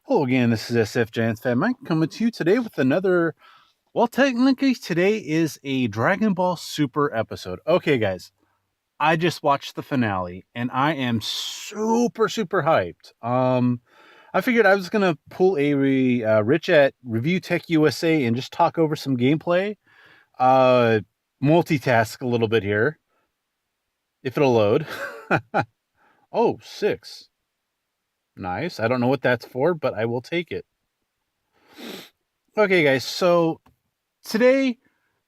Hello again, this is SF Giants Fan Mike coming to you today with another. Well, technically, today is a Dragon Ball Super episode. Okay, guys, I just watched the finale and I am super hyped. I figured I was gonna pull Rich at Review Tech USA and just talk over some gameplay. Uh, Multitask a little bit here if it'll load. Oh, 6. Nice. I don't know what that's for, but I will take it. Okay, guys, so today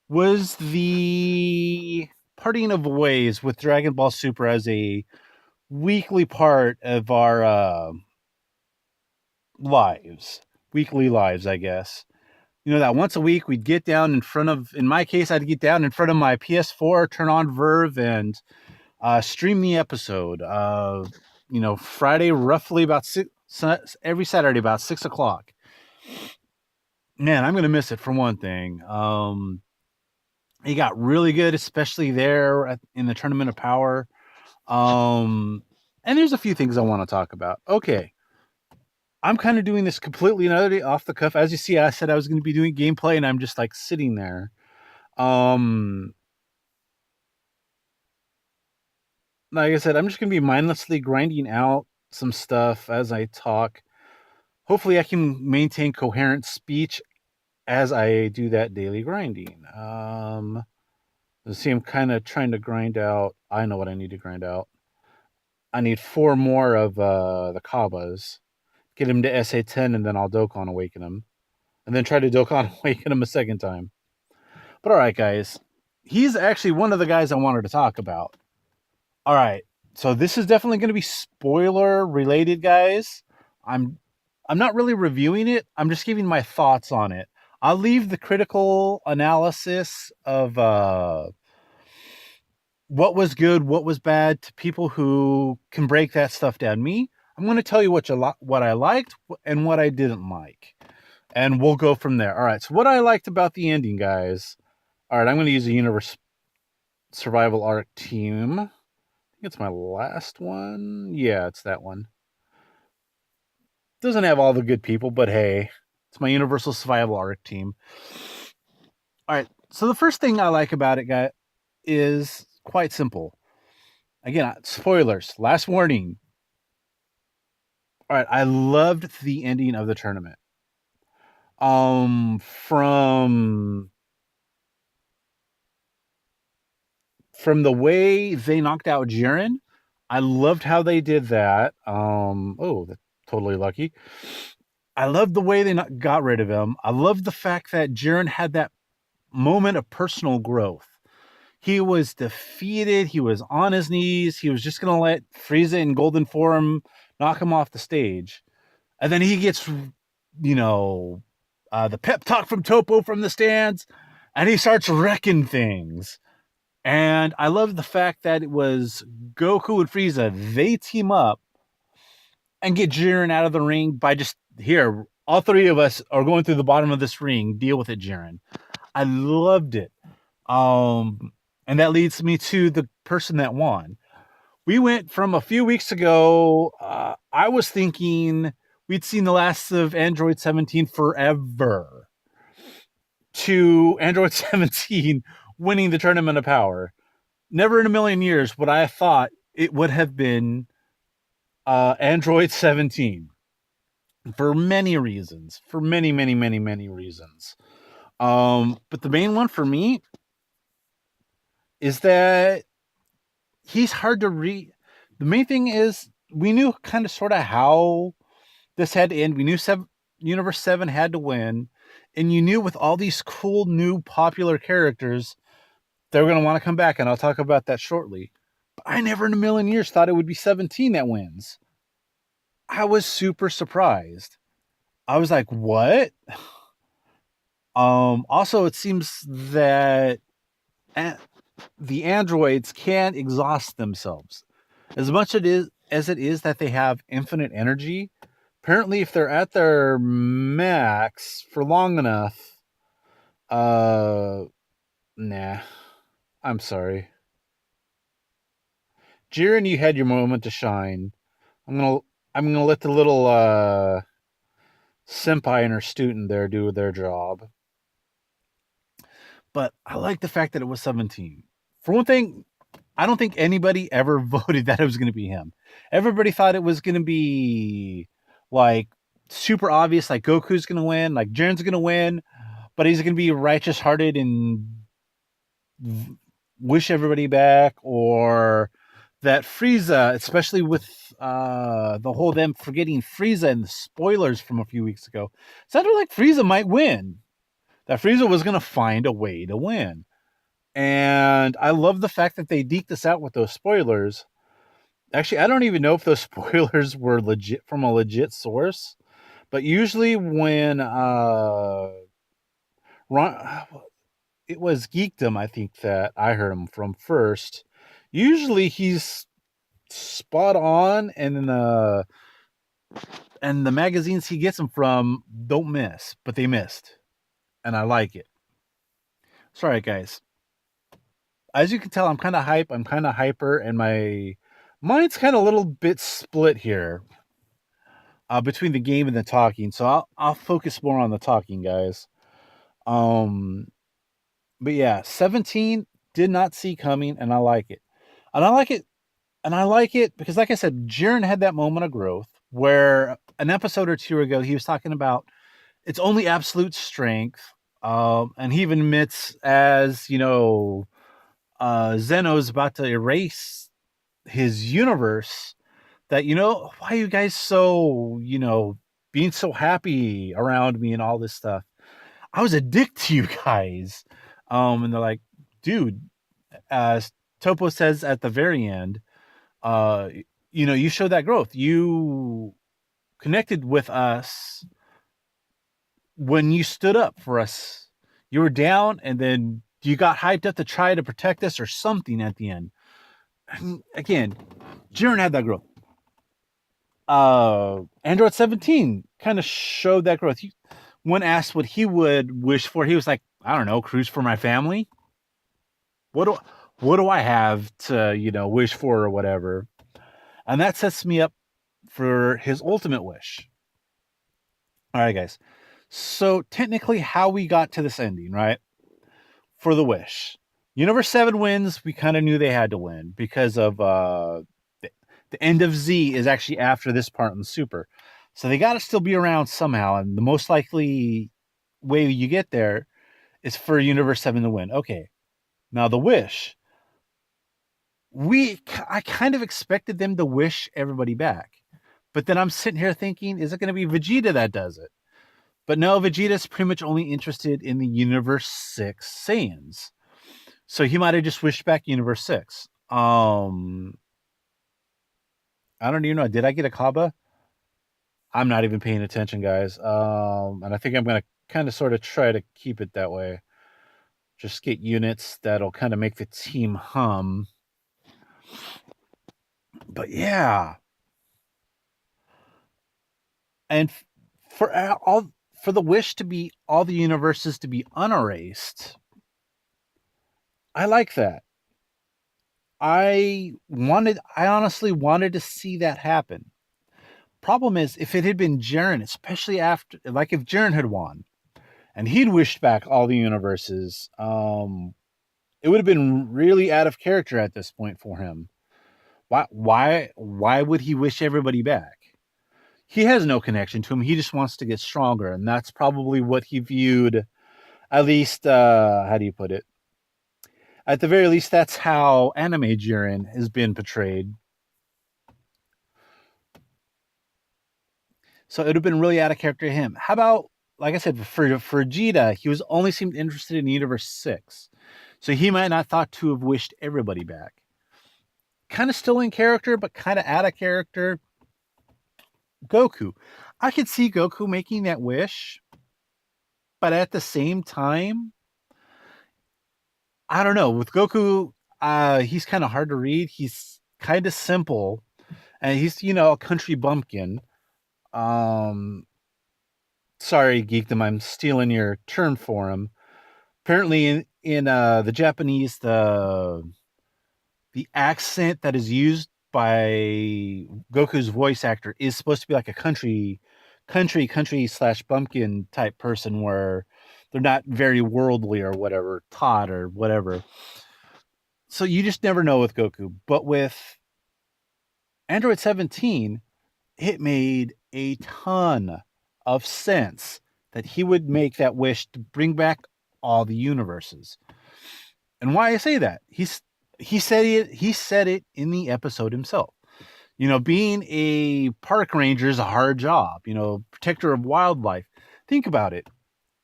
was the parting of ways with Dragon Ball Super as a weekly part of our lives, weekly lives, I guess. You know, that once a week we'd get down in front of, in my case, I'd get down in front of my PS4, turn on Verve, and stream the episode. Friday, roughly about every Saturday, about 6 o'clock. Man, I'm going to miss it for one thing. He got really good, especially there in the Tournament of Power. And there's a few things I want to talk about. Okay. I'm kind of doing this completely another day off the cuff. As you see, I said I was going to be doing gameplay and I'm just like sitting there. Like I said, I'm just going to be mindlessly grinding out some stuff as I talk. Hopefully I can maintain coherent speech as I do that daily grinding. See, I'm kind of trying to grind out. I know what I need to grind out. I need 4 more of the Kabbas. Get him to SA10, and then I'll Dokkan awaken him. And then try to Dokkan awaken him a second time. But alright, guys. He's actually one of the guys I wanted to talk about. Alright. So this is definitely going to be spoiler related, guys. I'm not really reviewing it. I'm just giving my thoughts on it. I'll leave the critical analysis of what was good, what was bad to people who can break that stuff down. Me, I'm going to tell you what I liked and what I didn't like, and we'll go from there. All right. So what I liked about the ending, guys. All right, I'm going to use a Universe Survival Arc team. I think it's my last one. Yeah, it's that one. Doesn't have all the good people, but hey, it's my Universal Survival Arc team. All right. So the first thing I like about it, guys, is quite simple. Again, spoilers. Last warning. All right, I loved the ending of the tournament. From the way they knocked out Jiren, I loved how they did that. That's totally lucky. I loved the way they got rid of him. I loved the fact that Jiren had that moment of personal growth. He was defeated. He was on his knees. He was just going to let Frieza in golden form knock him off the stage. And then he gets, the pep talk from Topo from the stands, and he starts wrecking things. And I love the fact that it was Goku and Frieza. They team up and get Jiren out of the ring by just, here, all 3 of us are going through the bottom of this ring. Deal with it, Jiren. I loved it. And that leads me to the person that won. We went from a few weeks ago. I was thinking we'd seen the last of Android 17 forever, to Android 17 winning the Tournament of Power. Never in a million years would I have thought it would have been Android 17, for many reasons, for many reasons. But the main one for me is that he's hard to read. The main thing is we knew kind of sort of how this had to end. We knew Universe 7 had to win. And you knew with all these cool, new, popular characters, they were going to want to come back. And I'll talk about that shortly. But I never in a million years thought it would be 17 that wins. I was super surprised. I was like, what? Also, it seems that the androids can't exhaust themselves. As much as it is that they have infinite energy, apparently if they're at their max for long enough, nah. I'm sorry. Jiren, you had your moment to shine. I'm gonna let the little senpai and her student there do their job. But I like the fact that it was 17. For one thing, I don't think anybody ever voted that it was going to be him. Everybody thought it was going to be like super obvious, like Goku's going to win, like Jiren's going to win, but he's going to be righteous hearted and wish everybody back, or that Frieza, especially with the whole them forgetting Frieza and the spoilers from a few weeks ago, sounded like Frieza might win. That Frieza was going to find a way to win. And I love the fact that they deked us out with those spoilers. Actually, I don't even know if those spoilers were legit from a legit source, but usually when Ron, it was Geekdom, I think that I heard him from first. Usually he's spot on, and the magazines he gets them from don't miss, but they missed, and I like it. Sorry, guys. As you can tell, I'm kind of hype. I'm kind of hyper, and my mind's kind of a little bit split here between the game and the talking. So I'll focus more on the talking, guys. Um, but yeah, 17 did not see coming, and I like it. And I like it And I like it because, like I said, Jiren had that moment of growth where an episode or two ago he was talking about it's only absolute strength. And he even admits, as Zeno's about to erase his universe, that, why are you guys so, being so happy around me and all this stuff? I was a dick to you guys. And they're like, dude, as Topo says at the very end, uh you showed that growth. You connected with us when you stood up for us. You were down, and then you got hyped up to try to protect us or something at the end. And again, Jiren had that growth. Android 17 kind of showed that growth. When asked what he would wish for, he was like, I don't know, cruise for my family. What do I have to wish for or whatever? And that sets me up for his ultimate wish. All right, guys. So technically, how we got to this ending, right? For the wish, Universe 7 wins. We kind of knew they had to win because of the end of Z is actually after this part in the Super, so they got to still be around somehow. And the most likely way you get there is for Universe 7 to win. Okay, now the wish. I kind of expected them to wish everybody back, but then I'm sitting here thinking, is it going to be Vegeta that does it? But no, Vegeta's pretty much only interested in the Universe 6 Saiyans. So he might have just wished back Universe 6. I don't even know. Did I get a Kaba? I'm not even paying attention, guys. And I think I'm going to kind of sort of try to keep it that way. Just get units that'll kind of make the team hum. But yeah. And for the wish to be all the universes to be unerased, I like that. I honestly wanted to see that happen. Problem is, if it had been Jiren, especially after, like if Jiren had won and he'd wished back all the universes, it would have been really out of character at this point for him. Why would he wish everybody back? He has no connection to him. He just wants to get stronger, and that's probably what he viewed. At least, how do you put it? At the very least, that's how anime Jiren has been portrayed. So it would have been really out of character to him. How about, like I said, for Vegeta, he was only seemed interested in Universe 6. So he might not thought to have wished everybody back. Kind of still in character, but kind of out of character. Goku. I could see Goku making that wish, but at the same time, I don't know. With Goku, he's kind of hard to read. He's kind of simple, and he's a country bumpkin. Sorry, Geekdom, I'm stealing your term for him. Apparently, in the Japanese, the accent that is used by Goku's voice actor is supposed to be like a country country slash bumpkin type person where they're not very worldly or whatever, taught or whatever. So you just never know with Goku. But with Android 17, it made a ton of sense that he would make that wish to bring back all the universes. And why I say that, he said it in the episode himself. Being a park ranger is a hard job, protector of wildlife. Think about it.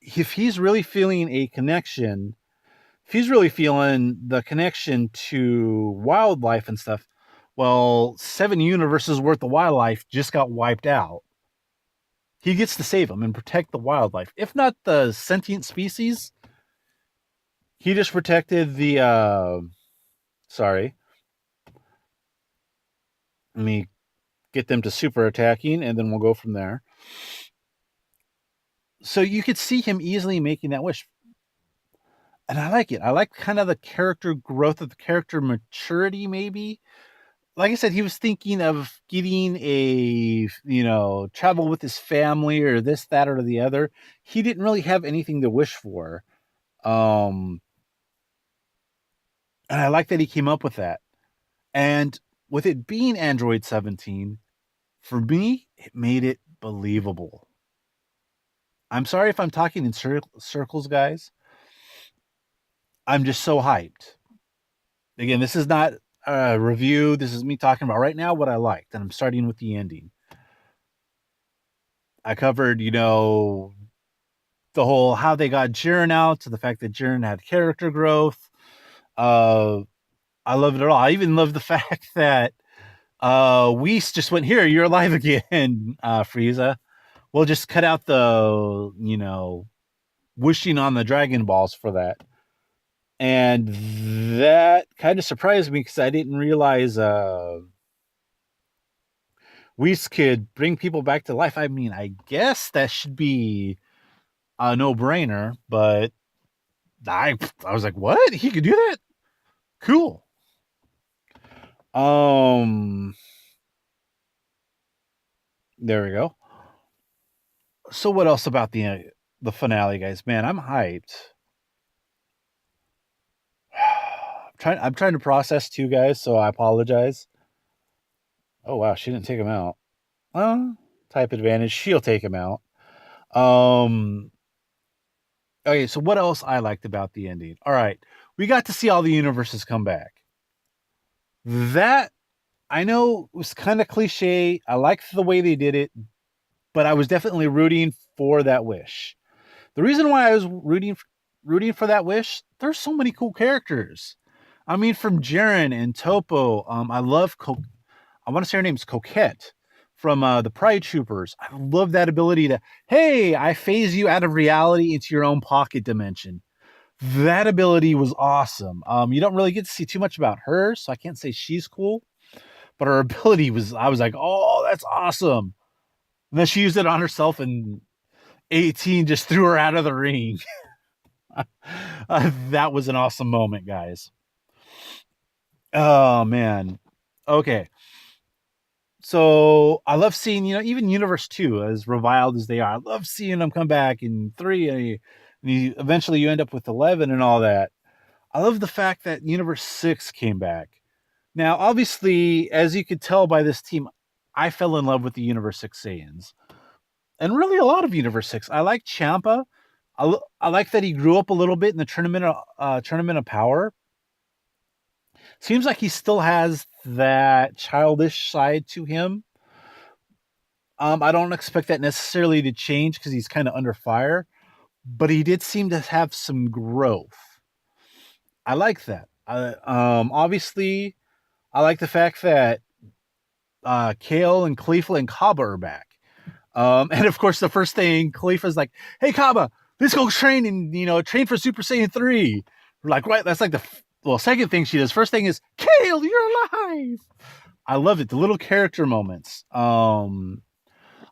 If he's really feeling a connection, if he's really feeling the connection to wildlife and stuff, well, 7 universes worth of wildlife just got wiped out. He gets to save them and protect the wildlife. If not the sentient species, he just protected the sorry. Let me get them to super attacking and then we'll go from there. So you could see him easily making that wish. And I like it. I like kind of the character growth of the character maturity, maybe. Like I said, he was thinking of getting a, travel with his family or this, that, or the other. He didn't really have anything to wish for. And I like that he came up with that. And with it being Android 17, for me, it made it believable. I'm sorry if I'm talking in circles, guys. I'm just so hyped. Again, this is not a review. This is me talking about right now what I liked. And I'm starting with the ending. I covered, the whole how they got Jiren out, to the fact that Jiren had character growth. I love it all. I even love the fact that Whis just went, here, you're alive again, Frieza. We'll just cut out the, wishing on the Dragon Balls for that. And that kind of surprised me because I didn't realize Whis could bring people back to life. I mean, I guess that should be a no-brainer, but I was like, what? He could do that? Cool. There we go. So what else about the finale, guys? Man, I'm hyped. I'm trying to process too, guys, so I apologize. Oh wow, she didn't take him out. Type advantage. She'll take him out. Okay, so what else I liked about the ending? All right, we got to see all the universes come back. That, I know, was kind of cliche. I liked the way they did it, but I was definitely rooting for that wish. The reason why I was rooting for that wish, there's so many cool characters. I mean, from Jiren and Topo, I love I want to say her name's Coquette from the Pride Troopers. I love that ability to, hey, I phase you out of reality into your own pocket dimension. That ability was awesome. You don't really get to see too much about her, so I can't say she's cool. But her ability was, I was like, oh, that's awesome. And then she used it on herself, and 18 just threw her out of the ring. That was an awesome moment, guys. Oh, man. Okay. So I love seeing, even Universe 2, as reviled as they are, I love seeing them come back in 3, and eventually you end up with 11 and all that. I love the fact that Universe 6 came back. Now, obviously, as you could tell by this team, I fell in love with the Universe 6 Saiyans. And really a lot of Universe 6. I like Champa. I like that he grew up a little bit in the Tournament of Power. Seems like he still has that childish side to him. I don't expect that necessarily to change because he's kind of under fire, but he did seem to have some growth. I like that. Obviously, I like the fact that Kale and Khalifa and Kaba are back. And of course, the first thing Khalifa's like, "Hey Kaba, let's go train and train for Super Saiyan 3." We're like, right? That's like second thing she does. First thing is, Kale, you're alive. I love it. The little character moments. I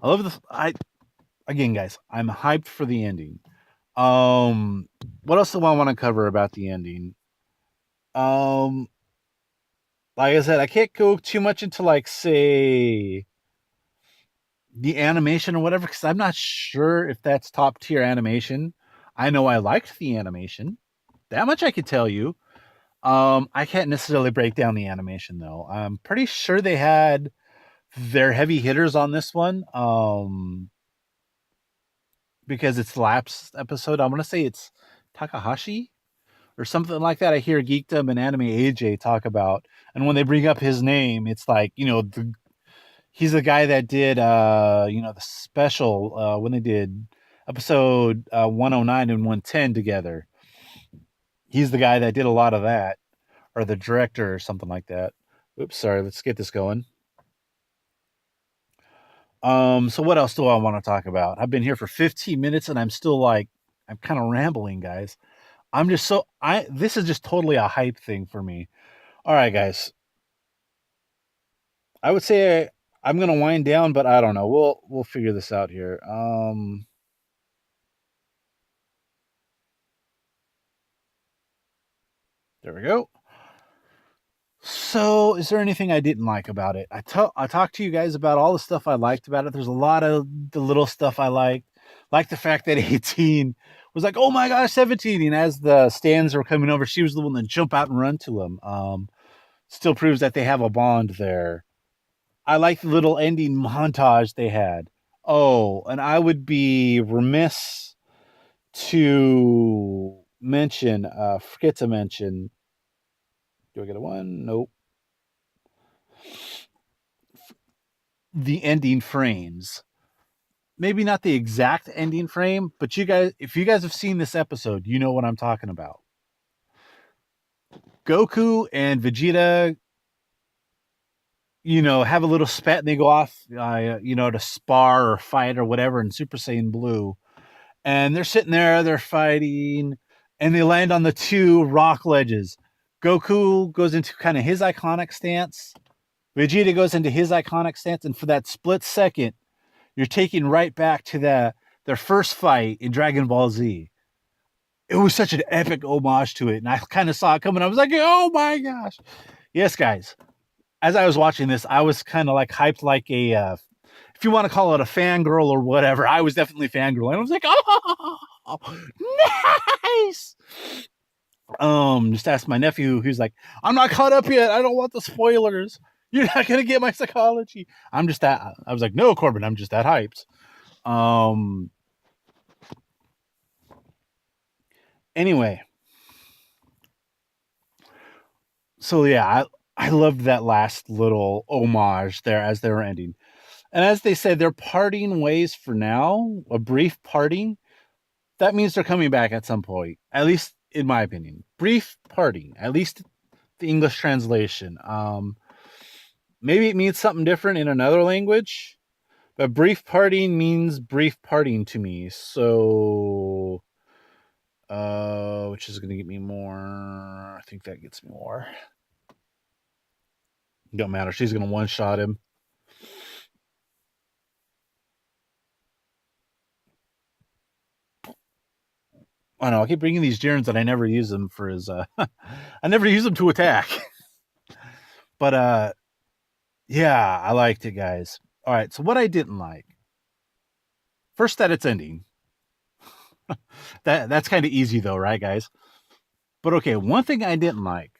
love again, guys, I'm hyped for the ending. What else do I want to cover about the ending? Like I said, I can't go too much into say the animation or whatever, because I'm not sure if that's top tier animation. I know I liked the animation. That much I could tell you. I can't necessarily break down the animation though. I'm pretty sure they had their heavy hitters on this one. Because it's the last episode. I want to say it's Takahashi or something like that. I hear Geekdom and Anime AJ talk about, and when they bring up his name, it's like, he's the guy that did the special when they did episode 109 and 110 together. He's the guy that did a lot of that, or the director or something like that. Oops, sorry. Let's get this going. So what else do I want to talk about? I've been here for 15 minutes and I'm still like, I'm kind of rambling, guys. I'm just so I this is just totally a hype thing for me. All right, guys. I would say I'm gonna wind down, but I don't know. We'll figure this out here. There we go. So, is there anything I didn't like about it? I talked to you guys about all the stuff I liked about it. There's a lot of the little stuff I liked, like the fact that 18 was like, "Oh my gosh, 17!" And as the stands were coming over, she was the one that jump out and run to him. Still proves that they have a bond there. I like the little ending montage they had. Oh, and I would be remiss to forget to mention. Do I get a one? Nope. The ending frames. Maybe not the exact ending frame, but if you guys have seen this episode, you know what I'm talking about. Goku and Vegeta, have a little spat and they go off, to spar or fight or whatever in Super Saiyan Blue. And they're sitting there, they're fighting, and they land on the two rock ledges. Goku goes into kind of his iconic stance. Vegeta goes into his iconic stance, and for that split second, you're taking right back to their first fight in Dragon Ball Z. It was such an epic homage to it, and I kind of saw it coming. I was like, "Oh my gosh!" Yes, guys. As I was watching this, I was kind of like hyped, like if you want to call it a fangirl or whatever. I was definitely fangirl, and I was like, "Oh, nice!" Just asked my nephew, who's like, "I'm not caught up yet. I don't want the spoilers. You're not gonna get my psychology." I'm just that. I was like, "No, Corbin, I'm just that hyped." Um. Anyway, so yeah, I loved that last little homage there as they were ending. And as they said, they're parting ways for now, a brief parting. That means they're coming back at some point, at least in my opinion. Brief parting, at least the English translation. Maybe it means something different in another language, but brief parting means brief parting to me. So, which is going to get me more. I think that gets me more. Don't matter. She's going to one shot him. I know. I keep bringing these Jirens and I never use them for his. I never use them to attack. But yeah, I liked it, guys. All right. So what I didn't like, first, that it's ending. That's kind of easy though, right, guys? But okay, one thing I didn't like,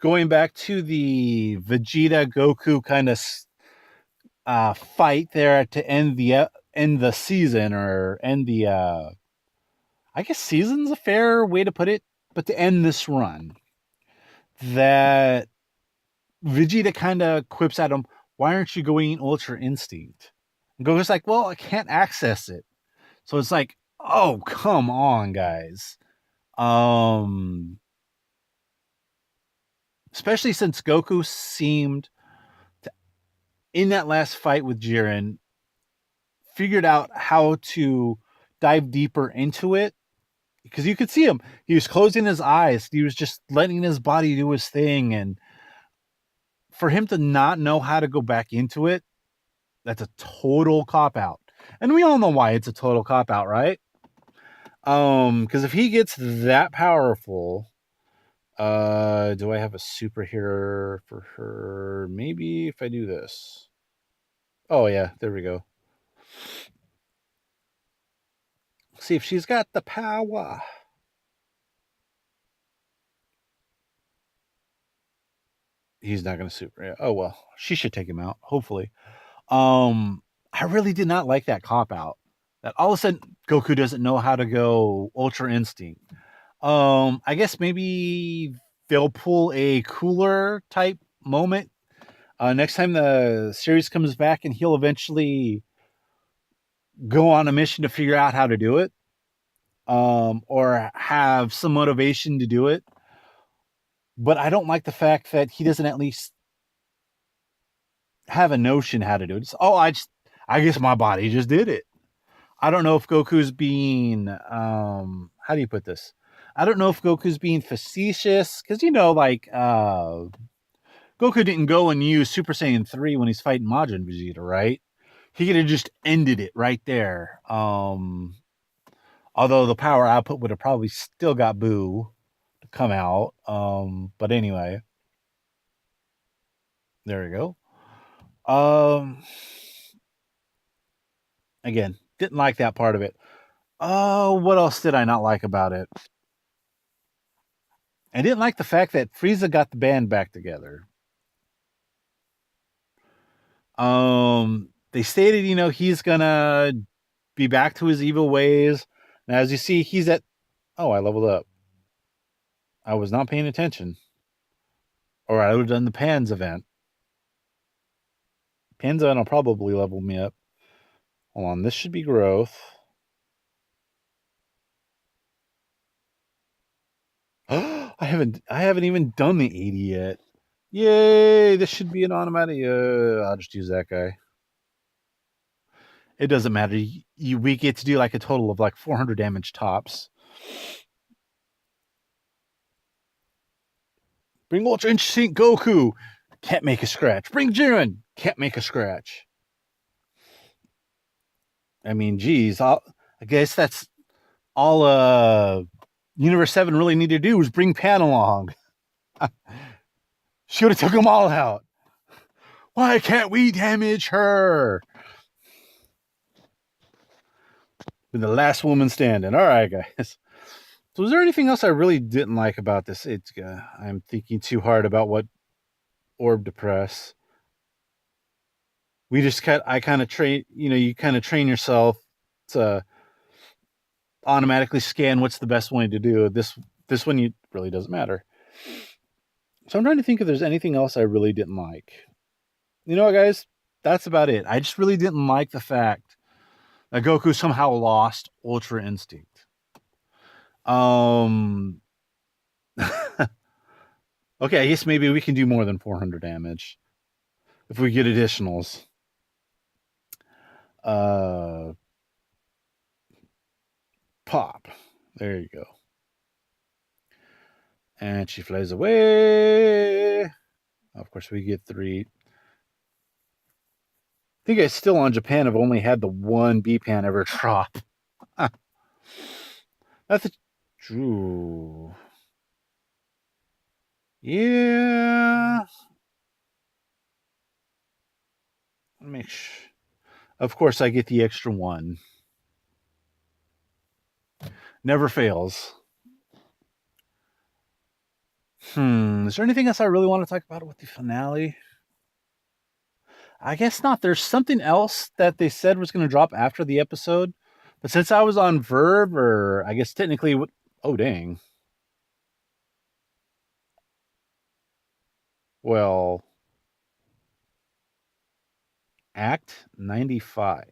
going back to the Vegeta Goku kind of fight there to end the season, or end the I guess season's a fair way to put it, but to end this run, that Vegeta kind of quips at him, "Why aren't you going Ultra Instinct?" And Goku's like, "Well, I can't access it." So it's like, oh, come on, guys. Um, Especially since Goku seemed to, in that last fight with Jiren, figured out how to dive deeper into it, because you could see him. He was closing his eyes. He was just letting his body do his thing. And for him to not know how to go back into it, that's a total cop out. And we all know why it's a total cop out, right? Because if he gets that powerful, do I have a superhero for her? Maybe if I do this. Oh, yeah. There we go. See if she's got the power. He's not going to super. Yeah. Oh, well. She should take him out, hopefully. I really did not like that cop out. That all of a sudden Goku doesn't know how to go Ultra Instinct. I guess maybe they'll pull a cooler type moment next time the series comes back, and he'll eventually go on a mission to figure out how to do it, or have some motivation to do it. But I don't like the fact that he doesn't at least have a notion how to do it. It's, oh, I guess my body just did it. I don't know if Goku's being how do you put this? I don't know if Goku's being facetious because like Goku didn't go and use Super Saiyan 3 when he's fighting Majin Vegeta, right? He could have just ended it right there. Although the power output would have probably still got Boo to come out. But anyway, there we go. Again, didn't like that part of it. Oh, what else did I not like about it? I didn't like the fact that Frieza got the band back together. They stated, he's gonna be back to his evil ways. And as you see, he's at. Oh, I leveled up. I was not paying attention, or I would have done the Pans event. Pans event will probably level me up. Hold on, this should be growth. I haven't even done the 80 yet. Yay! This should be an automatic. I'll just use that guy. It doesn't matter. We get to do like a total of like 400 damage tops. Bring Ultra Instinct Goku. Can't make a scratch. Bring Jiren. Can't make a scratch. I mean, geez. I guess that's all Universe 7 really needed to do was bring Pan along. She would have took them all out. Why can't we damage her? Been the last woman standing. All right, guys. So, is there anything else I really didn't like about this? I'm thinking too hard about what orb to press. I kind of train. You kind of train yourself to automatically scan what's the best way to do this one. You really doesn't matter. So I'm trying to think if there's anything else I really didn't like. You know what, guys? That's about it. I just really didn't like the fact that Goku somehow lost Ultra Instinct. Okay, I guess maybe we can do more than 400 damage if we get additionals. Pop. There you go. And she flies away. Of course, we get 3. I think I still on Japan have only had the one B-Pan ever drop. That's true. Yeah. Make sure. Of course, I get the extra 1. Never fails. Is there anything else I really want to talk about with the finale? I guess not. There's something else that they said was going to drop after the episode. But since I was on Verb, or I guess technically, oh, dang. Well, Act 95.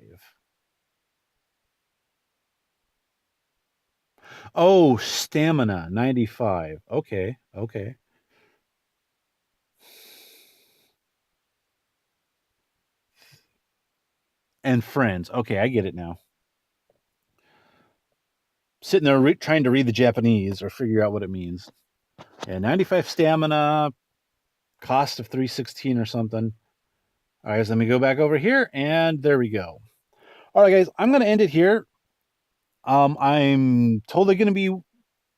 Oh, Stamina 95. Okay. And Friends. Okay, I get it now. Sitting there trying to read the Japanese or figure out what it means. Yeah, 95 stamina, cost of 316 or something. All right, guys, let me go back over here, and there we go. All right, guys, I'm going to end it here. I'm totally going to be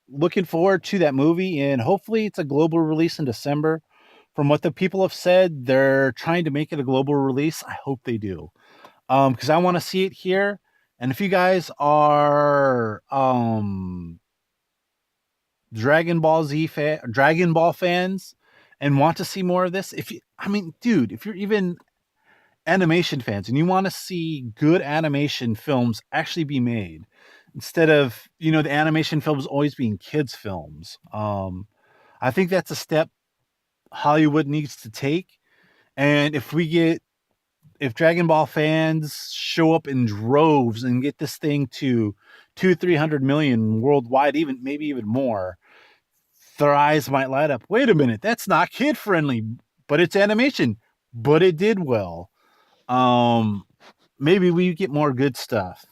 looking forward to that movie, and hopefully it's a global release in December. from what the people have said, they're trying to make it a global release. I hope they do. Because I want to see it here. And if you guys are Dragon Ball fans and want to see more of this, I mean, dude, if you're even animation fans and you want to see good animation films actually be made instead of, the animation films always being kids films. I think that's a step Hollywood needs to take. And if Dragon Ball fans show up in droves and get this thing to 300 million worldwide, even maybe even more, their eyes might light up. Wait a minute, that's not kid friendly, but it's animation, but it did well. Maybe we get more good stuff.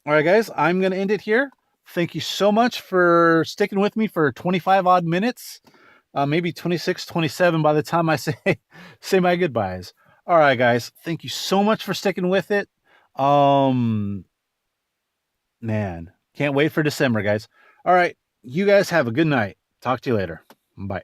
All right, guys, I'm going to end it here. Thank you so much for sticking with me for 25 odd minutes, maybe 26, 27 by the time I say my goodbyes. All right, guys, thank you so much for sticking with it. Man, can't wait for December, guys. All right, you guys have a good night. Talk to you later. Bye.